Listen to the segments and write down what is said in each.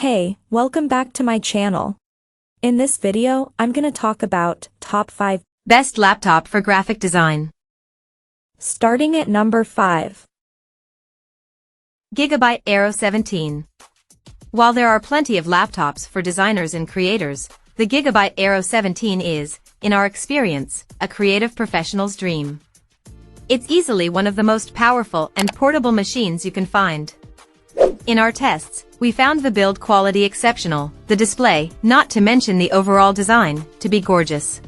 Hey, welcome back to my channel. In this video, I'm gonna talk about top 5 best laptop for graphic design. Starting at number 5. Gigabyte Aero 17. While there are plenty of laptops for designers and creators, the Gigabyte Aero 17 is, in our experience, a creative professional's dream. It's easily one of the most powerful and portable machines you can find. In our tests, we found the build quality exceptional, the display, not to mention the overall design, to be gorgeous.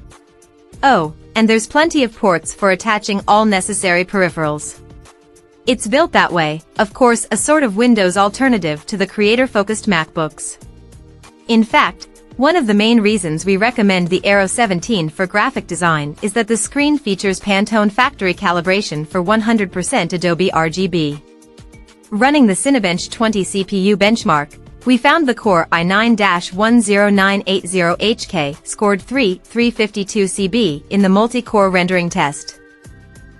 Oh, and there's plenty of ports for attaching all necessary peripherals. It's built that way, of course, a sort of Windows alternative to the creator-focused MacBooks. In fact, one of the main reasons we recommend the Aero 17 for graphic design is that the screen features Pantone factory calibration for 100% Adobe RGB. Running the Cinebench 20 CPU benchmark, we found the Core i9-10980HK scored 352 CB in the multi-core rendering test.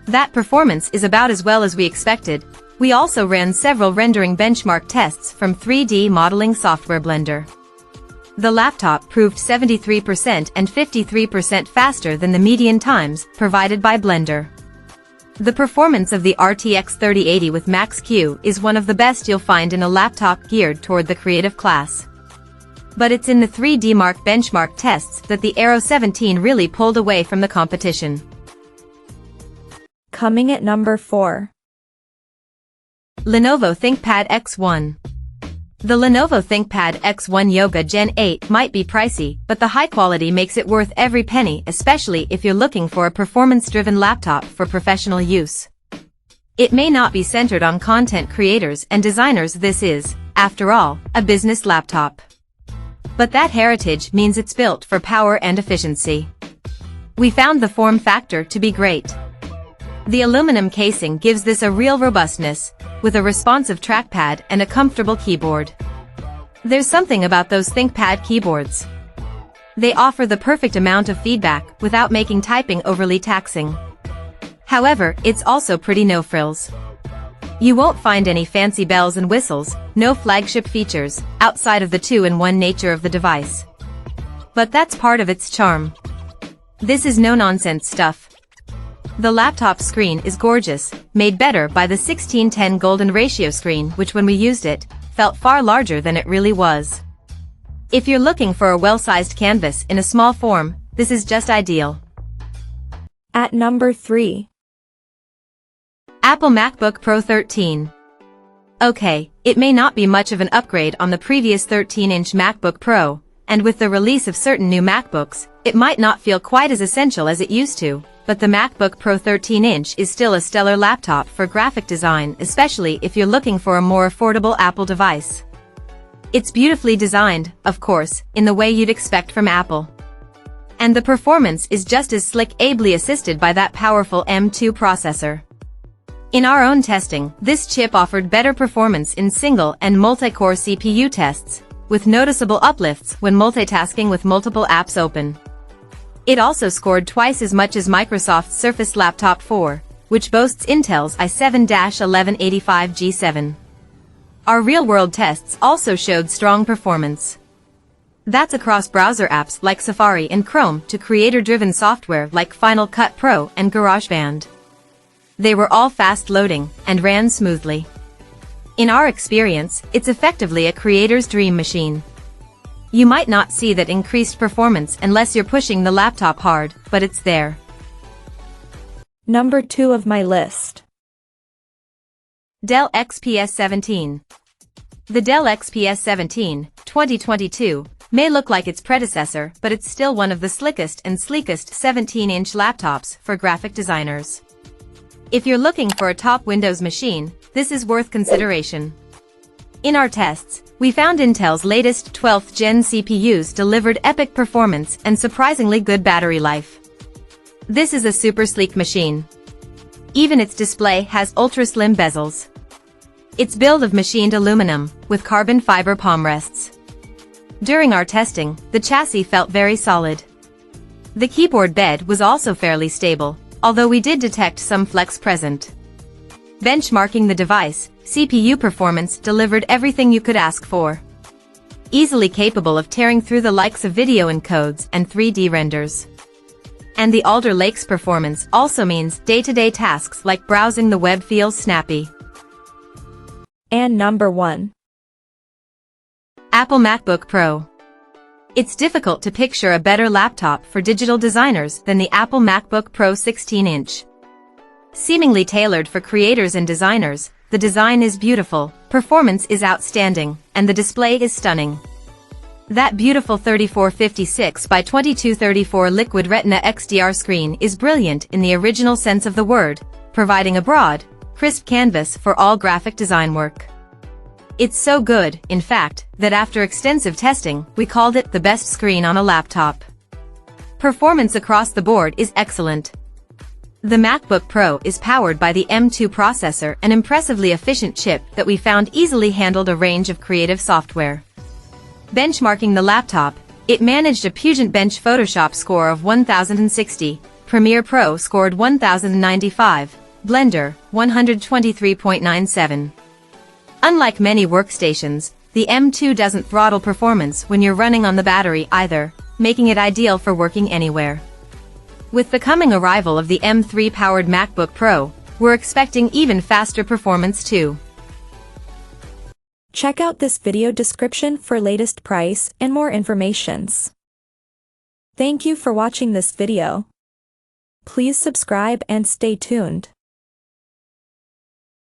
That performance is about as well as we expected. We also ran several rendering benchmark tests from 3D modeling software Blender. The laptop proved 73% and 53% faster than the median times provided by Blender. The performance of the RTX 3080 with Max-Q is one of the best you'll find in a laptop geared toward the creative class. But it's in the 3D Mark benchmark tests that the Aero 17 really pulled away from the competition. Coming at number 4. Lenovo ThinkPad X1. The Lenovo ThinkPad X1 Yoga Gen 8 might be pricey, but the high quality makes it worth every penny, especially if you're looking for a performance-driven laptop for professional use. It may not be centered on content creators and designers. This is, after all, a business laptop. But that heritage means it's built for power and efficiency. We found the form factor to be great. The aluminum casing gives this a real robustness, with a responsive trackpad and a comfortable keyboard. There's something about those ThinkPad keyboards. They offer the perfect amount of feedback without making typing overly taxing. However, it's also pretty no-frills. You won't find any fancy bells and whistles, no flagship features, outside of the two-in-one nature of the device. But that's part of its charm. This is no-nonsense stuff. The laptop screen is gorgeous, made better by the 16:10 golden ratio screen, which when we used it, felt far larger than it really was. If you're looking for a well-sized canvas in a small form, this is just ideal. At number 3. Apple MacBook Pro 13. Okay, it may not be much of an upgrade on the previous 13-inch MacBook Pro, and with the release of certain new MacBooks, it might not feel quite as essential as it used to. But the MacBook Pro 13-inch is still a stellar laptop for graphic design, especially if you're looking for a more affordable Apple device. It's beautifully designed, of course, in the way you'd expect from Apple. And the performance is just as slick, ably assisted by that powerful M2 processor. In our own testing, this chip offered better performance in single and multi-core CPU tests, with noticeable uplifts when multitasking with multiple apps open. It also scored twice as much as Microsoft's Surface Laptop 4, which boasts Intel's i7-1185G7. Our real-world tests also showed strong performance. That's across browser apps like Safari and Chrome to creator-driven software like Final Cut Pro and GarageBand. They were all fast-loading and ran smoothly. In our experience, it's effectively a creator's dream machine. You might not see that increased performance unless you're pushing the laptop hard, but it's there. Number 2 of my list. Dell XPS 17. The Dell XPS 17, 2022, may look like its predecessor, but it's still one of the slickest and sleekest 17-inch laptops for graphic designers. If you're looking for a top Windows machine, this is worth consideration. In our tests, we found Intel's latest 12th Gen CPUs delivered epic performance and surprisingly good battery life. This is a super sleek machine. Even its display has ultra-slim bezels. It's built of machined aluminum, with carbon fiber palm rests. During our testing, the chassis felt very solid. The keyboard bed was also fairly stable, although we did detect some flex present. Benchmarking the device, CPU performance delivered everything you could ask for. easily capable of tearing through the likes of video encodes and 3D renders. And the Alder Lake's performance also means day-to-day tasks like browsing the web feels snappy. And number 1. Apple MacBook Pro. It's difficult to picture a better laptop for digital designers than the Apple MacBook Pro 16-inch. Seemingly tailored for creators and designers, the design is beautiful, performance is outstanding, and the display is stunning. That beautiful 3456 by 2234 Liquid Retina XDR screen is brilliant in the original sense of the word, providing a broad, crisp canvas for all graphic design work. It's so good, in fact, that after extensive testing, we called it the best screen on a laptop. Performance across the board is excellent. The MacBook Pro is powered by the M2 processor, an impressively efficient chip that we found easily handled a range of creative software. Benchmarking the laptop, it managed a Pugent Bench Photoshop score of 1060, Premiere Pro scored 1095, Blender, 123.97. Unlike many workstations, the M2 doesn't throttle performance when you're running on the battery either, making it ideal for working anywhere. With the coming arrival of the M3-powered MacBook Pro, we're expecting even faster performance too. Check out this video description for latest price and more informations. Thank you for watching this video. Please subscribe and stay tuned.